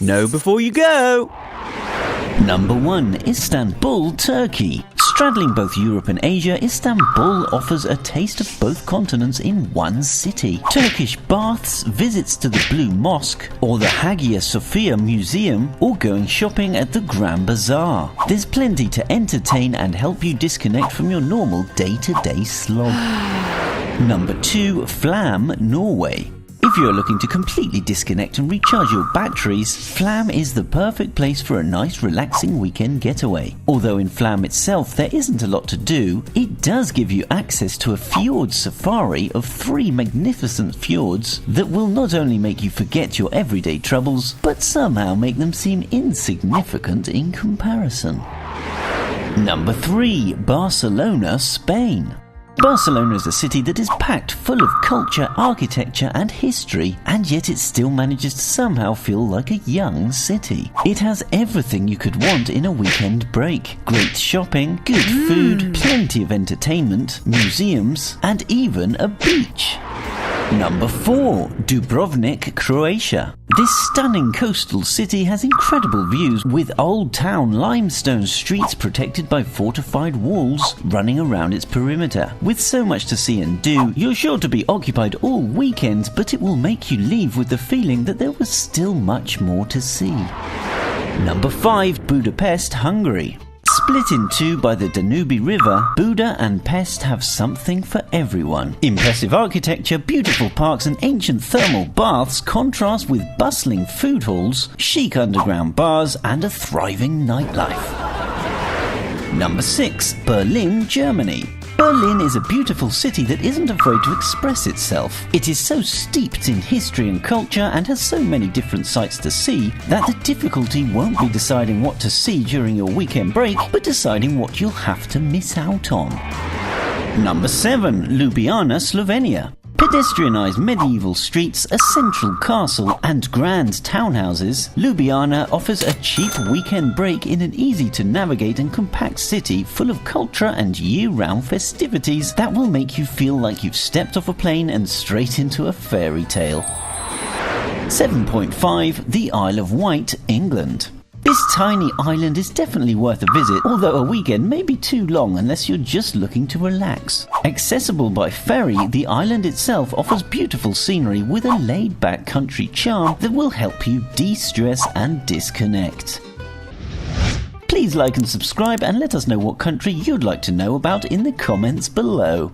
Know before you go. Number 1. Istanbul, Turkey. Straddling both Europe and Asia, Istanbul offers a taste of both continents in one city. Turkish baths, visits to the Blue Mosque, or the Hagia Sophia Museum, or going shopping at the Grand Bazaar. There's plenty to entertain and help you disconnect from your normal day-to-day slog. Number 2. Flam, Norway. If you're looking to completely disconnect and recharge your batteries, Flam is the perfect place for a nice relaxing weekend getaway. Although in Flam itself there isn't a lot to do, it does give you access to a fjord safari of 3 magnificent fjords that will not only make you forget your everyday troubles, but somehow make them seem insignificant in comparison. Number 3. Barcelona, Spain. Barcelona is a city that is packed full of culture, architecture and history, and yet it still manages to somehow feel like a young city. It has everything you could want in a weekend break. Great shopping, good food, plenty of entertainment, museums, and even a beach. Number 4. Dubrovnik, Croatia. This stunning coastal city has incredible views with old town limestone streets protected by fortified walls running around its perimeter. With so much to see and do, you're sure to be occupied all weekend, but it will make you leave with the feeling that there was still much more to see. Number 5. Budapest, Hungary. Split in two by the Danube River, Buda and Pest have something for everyone. Impressive architecture, beautiful parks and ancient thermal baths contrast with bustling food halls, chic underground bars and a thriving nightlife. Number 6. Berlin, Germany. Berlin is a beautiful city that isn't afraid to express itself. It is so steeped in history and culture and has so many different sights to see that the difficulty won't be deciding what to see during your weekend break, but deciding what you'll have to miss out on. Number 7. Ljubljana, Slovenia. Pedestrianised medieval streets, a central castle and grand townhouses, Ljubljana offers a cheap weekend break in an easy-to-navigate and compact city full of culture and year-round festivities that will make you feel like you've stepped off a plane and straight into a fairy tale. 7.5. The Isle of Wight, England. This tiny island is definitely worth a visit, although a weekend may be too long unless you're just looking to relax. Accessible by ferry, the island itself offers beautiful scenery with a laid-back country charm that will help you de-stress and disconnect. Please like and subscribe and let us know what country you'd like to know about in the comments below.